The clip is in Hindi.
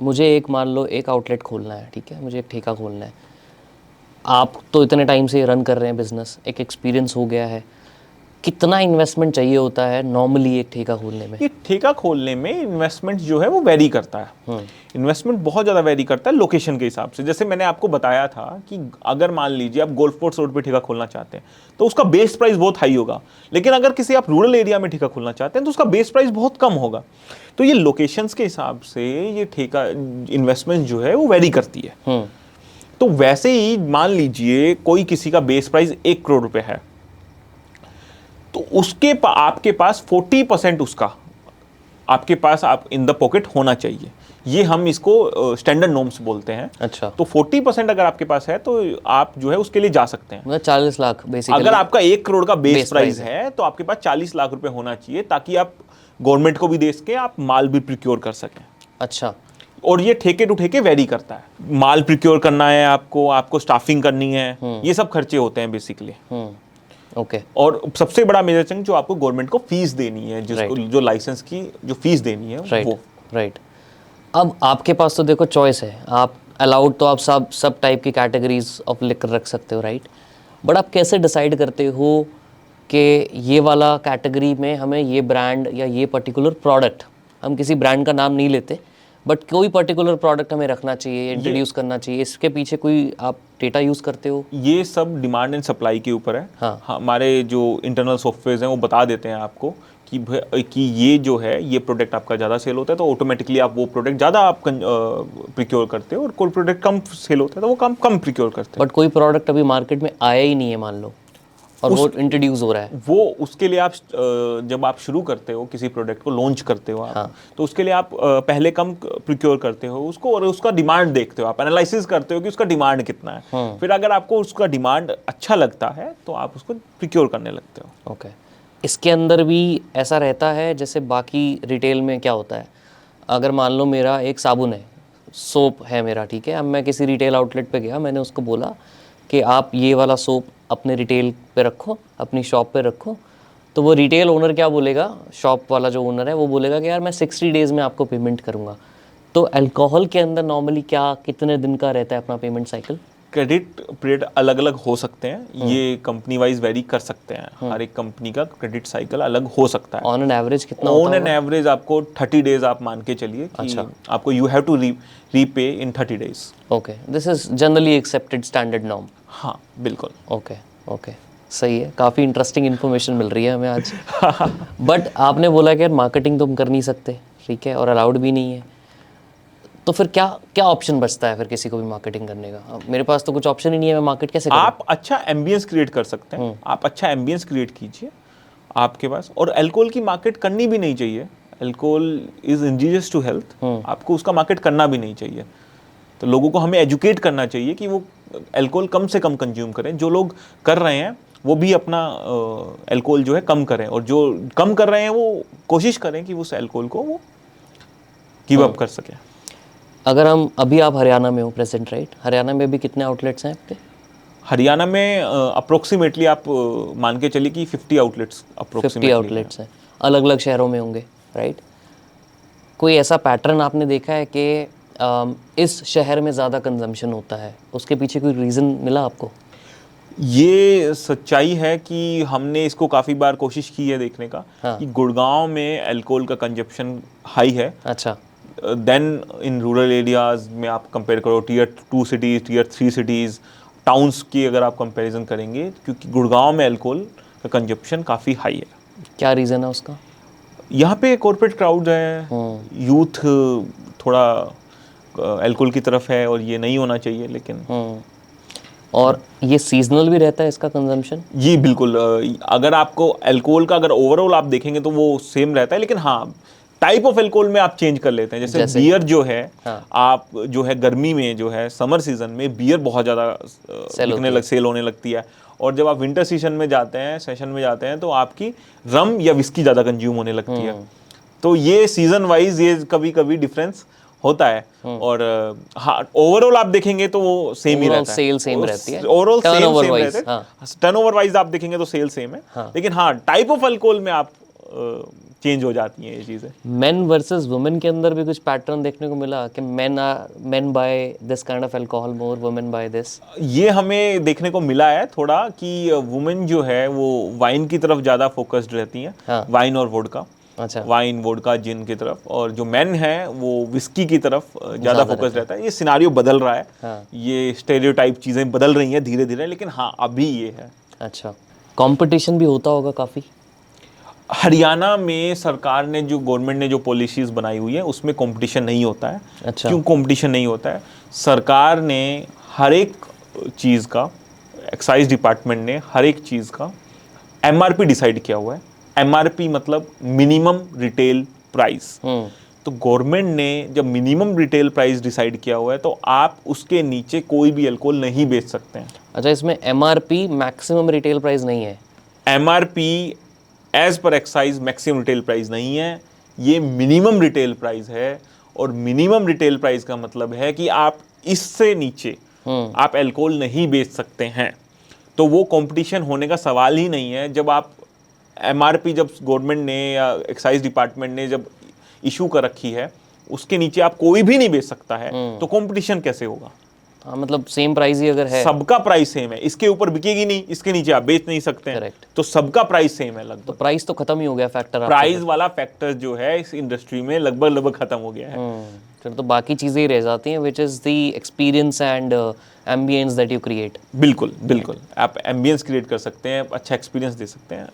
मुझे एक मान लो एक आउटलेट खोलना है, ठीक है, मुझे एक ठेका खोलना है। आप तो इतने टाइम से रन कर रहे हैं बिजनेस, एक एक्सपीरियंस हो गया है, कितना इन्वेस्टमेंट चाहिए होता है नॉर्मली एक ठेका खोलने में? ये ठेका खोलने में इन्वेस्टमेंट जो है वो वेरी करता है। इन्वेस्टमेंट बहुत ज़्यादा वेरी करता है लोकेशन के हिसाब से। जैसे मैंने आपको बताया था कि अगर मान लीजिए आप गोल्फ कोर्स रोड पे ठेका खोलना चाहते हैं तो उसका बेस प्राइस बहुत हाई होगा, लेकिन अगर किसी आप रूरल एरिया में ठेका खोलना चाहते हैं तो उसका बेस प्राइस बहुत कम होगा। तो ये लोकेशंस के हिसाब से ये ठेका इन्वेस्टमेंट जो है वो वेरी करती है। तो वैसे ही मान लीजिए कोई किसी का बेस प्राइस 1 करोड़ रुपए है, तो उसके आपके पास 40% उसका आपके पास आप इन द पॉकेट होना चाहिए। ये हम इसको स्टैंडर्ड नॉर्म्स बोलते हैं। अच्छा। तो 40% अगर आपके पास है तो आप जो है उसके लिए जा सकते हैं। मतलब 40 लाख बेसिकली। अगर आपका 1 करोड़ का बेस प्राइस है तो आपके पास 40 लाख रुपए होना चाहिए, ताकि आप गवर्नमेंट को भी दे सके, आप माल भी प्रिक्योर कर सकें। अच्छा। और ये ठेके टू ठेके वेरी करता है। माल प्रिक्योर करना है आपको स्टाफिंग करनी है, ये सब खर्चे होते हैं बेसिकली। ओके। और सबसे बड़ा मेजर चंग जो आपको गवर्नमेंट को फीस देनी है, जिसको जो लाइसेंस की जो फीस देनी है वो। राइट। अब आपके पास तो देखो चॉइस है, आप अलाउड तो आप सब टाइप की कैटेगरीज ऑफ लिकर रख सकते हो, राइट। बट आप कैसे डिसाइड करते हो कि ये वाला कैटेगरी में हमें ये ब्रांड या ये पर्टिकुलर प्रोडक्ट, हम किसी ब्रांड का नाम नहीं लेते, बट कोई पर्टिकुलर प्रोडक्ट हमें रखना चाहिए, इंट्रोड्यूस करना चाहिए, इसके पीछे कोई आप डेटा यूज़ करते हो? ये सब डिमांड एंड सप्लाई के ऊपर है। हाँ। हमारे जो इंटरनल सॉफ्टवेयर हैं वो बता देते हैं आपको कि ये जो है ये प्रोडक्ट आपका ज़्यादा सेल होता है तो ऑटोमेटिकली आप वो प्रोडक्ट ज़्यादा आप प्रिक्योर करते हो, और कोई प्रोडक्ट कम सेल होता है तो वो कम प्रिक्योर करते हैं। बट कोई प्रोडक्ट अभी मार्केट में आया ही नहीं है मान लो, और वो इंट्रोड्यूस हो रहा है, वो उसके लिए आप जब आप शुरू करते हो किसी प्रोडक्ट को लॉन्च करते हो आप, हाँ। तो उसके लिए आप पहले कम प्रिक्योर करते हो उसको, और उसका डिमांड देखते हो, आप एनालिसिस करते हो कि उसका डिमांड कितना है। फिर अगर आपको उसका डिमांड अच्छा लगता है तो आप उसको प्रिक्योर करने लगते हो। ओके। इसके अंदर भी ऐसा रहता है जैसे बाकी रिटेल में क्या होता है, अगर मान लो मेरा एक साबुन है, सोप है मेरा, ठीक है, अब मैं किसी रिटेल आउटलेट पे गया, मैंने उसको बोला कि आप ये वाला सोप अपने रिटेल पे रखो, अपनी शॉप पे रखो, तो वो रिटेल ओनर क्या बोलेगा, शॉप वाला जो ओनर है वो बोलेगा कि यार मैं 60 डेज़ में आपको पेमेंट करूँगा। तो अल्कोहल के अंदर नॉर्मली क्या कितने दिन का रहता है अपना पेमेंट साइकिल? क्रेडिट पीरियड अलग अलग हो सकते हैं, ये कंपनी वाइज वेरी कर सकते हैं। हर एक कंपनी का क्रेडिट साइकिल अलग हो सकता है। ऑन एन एवरेज कितना ऑन एन एवरेज आपको 30 डेज आप मान के चलिए कि अच्छा। आपको you have to repay in 30 days. Okay, this is generally accepted standard norm. हाँ बिल्कुल। ओके ओके, सही है, काफ़ी इंटरेस्टिंग इन्फॉर्मेशन मिल रही है हमें आज। बट आपने बोला कि यार मार्केटिंग तो हम कर नहीं सकते, ठीक है, और अलाउड भी नहीं है, तो फिर क्या क्या ऑप्शन बचता है फिर किसी को भी मार्केटिंग करने का? मेरे पास तो कुछ ऑप्शन ही नहीं है, मैं मार्केट कैसे करूं? आप अच्छा एम्बियंस क्रिएट कर सकते हैं। आप अच्छा एम्बियंस क्रिएट कीजिए आपके पास, और अल्कोहल की मार्केट करनी भी नहीं चाहिए। Alcohol is injurious to health, आपको उसका मार्केट करना भी नहीं चाहिए। तो लोगों को हमें एजुकेट करना चाहिए कि वो अल्कोहल कम से कम कंज्यूम करें। जो लोग कर रहे हैं वो भी अपना अल्कोहल जो है कम करें, और जो कम कर रहे हैं वो कोशिश करें कि उस अल्कोहल को वो गिव अप कर सकें। अगर हम अभी, आप हरियाणा में हो प्रेजेंट, राइट? हरियाणा में भी कितने आउटलेट्स हैं आपके? हरियाणा में अप्रोक्सीमेटली आप मान के चलिए कि 50 आउटलेट्स 50 आउटलेट्स हैं, अलग अलग शहरों में होंगे, राइट? कोई ऐसा पैटर्न आपने देखा है कि इस शहर में ज़्यादा कंजम्पशन होता है, उसके पीछे कोई रीज़न मिला आपको? ये सच्चाई है कि हमने इसको काफ़ी बार कोशिश की है देखने का, कि गुड़गांव में अल्कोहल का कंजप्शन हाई है। अच्छा। देन इन रूरल एरियाज़ में आप कंपेयर करो tier 2 cities, tier 3 cities, towns की अगर आप कंपैरिजन करेंगे, क्योंकि गुड़गांव में अल्कोहल का कंजप्शन काफ़ी हाई है। क्या रीज़न है उसका? यहाँ पे कॉर्पोरेट क्राउड है, यूथ थोड़ा अल्कोहल की तरफ है, और ये नहीं होना चाहिए लेकिन। और ये सीजनल भी रहता है इसका कंजम्पशन? जी बिल्कुल। अगर आपको अल्कोहल का अगर ओवरऑल आप देखेंगे तो वो सेम रहता है, लेकिन हाँ टाइप ऑफ अल्कोहल में आप चेंज कर लेते हैं। जैसे बियर जो है, आप जो है गर्मी में जो है समर सीजन में बियर बहुत ज़्यादा सेल होने लगती है, और जब आप विंटर सेशन में जाते हैं तो आपकी रम या विस्की ज़्यादा कंज्यूम होने लगती है। तो ये सीजन वाइज ये कभी कभी डिफरेंस होता है। और हाँ ओवरऑल आप देखेंगे तो वो सेम ही रहता है, सेल सेम रहती है, ओवरऑल सेम रहता है। टर्नओवर वाइज आप देखेंगे तो सेल सेम है, लेकिन हाँ टाइप ऑफ अल्कोहल में आप चेंज हो जाती हैं ये चीज़ें। मेन वर्सेस वुमेन के अंदर भी कुछ पैटर्न देखने को मिला कि men buy this kind of alcohol more, women buy this? ये हमें देखने को मिला है थोड़ा कि वुमेन जो है वो वाइन की तरफ ज़्यादा फोकस्ड रहती हैं। हाँ। वाइन और वोडका, अच्छा। वाइन वोडका जिन की तरफ, और जो मेन है वो विस्की की तरफ ज़्यादा ज़्यादा फोकस रहता है। ये सिनारियो बदल रहा है। हाँ। ये स्टेरियोटाइप चीज़ें बदल रही हैं धीरे धीरे, लेकिन हाँ अभी ये है। अच्छा, कंपटीशन भी होता होगा काफ़ी? हरियाणा में सरकार ने जो, गवर्नमेंट ने जो पॉलिसीज़ बनाई हुई है उसमें कंपटीशन नहीं होता है। अच्छा। क्यों कंपटीशन नहीं होता है? सरकार ने हर एक चीज़ का, एक्साइज डिपार्टमेंट ने हर एक चीज़ का एमआरपी डिसाइड किया हुआ है। एमआरपी मतलब मिनिमम रिटेल प्राइस। तो गवर्नमेंट ने जब मिनिमम रिटेल प्राइस डिसाइड किया हुआ है तो आप उसके नीचे कोई भी अल्कोहल नहीं बेच सकते हैं। अच्छा, इसमें एमआरपी मैक्सिमम रिटेल प्राइस नहीं है? MRP as per excise maximum retail price नहीं है, ये मिनिमम रिटेल प्राइस है। और मिनिमम रिटेल प्राइस का मतलब है कि आप इससे नीचे आप अल्कोहल नहीं बेच सकते हैं। तो वो कंपटीशन होने का सवाल ही नहीं है। जब आप एमआरपी, जब गवर्नमेंट ने या एक्साइज डिपार्टमेंट ने जब इशू कर रखी है, उसके नीचे आप कोई भी नहीं बेच सकता है, तो कंपटीशन कैसे होगा? हाँ, मतलब सेम प्राइस ही अगर है। सबका प्राइस सेम है, इसके ऊपर बिकेगी नहीं, इसके नीचे आप बेच नहीं सकते हैं। Correct. तो सबका प्राइस सेम है लगभग। तो प्राइस तो खत्म ही हो गया फैक्टर। प्राइस वाला फैक्टर जो है इस इंडस्ट्री में लगभग खत्म हो गया है। फिर तो बाकी चीज़ें ही रह जाती हैं, which is the experience and ambience that you create. बिल्कुल बिल्कुल, आप एम्बियंस क्रिएट कर सकते हैं, अच्छा एक्सपीरियंस दे सकते हैं,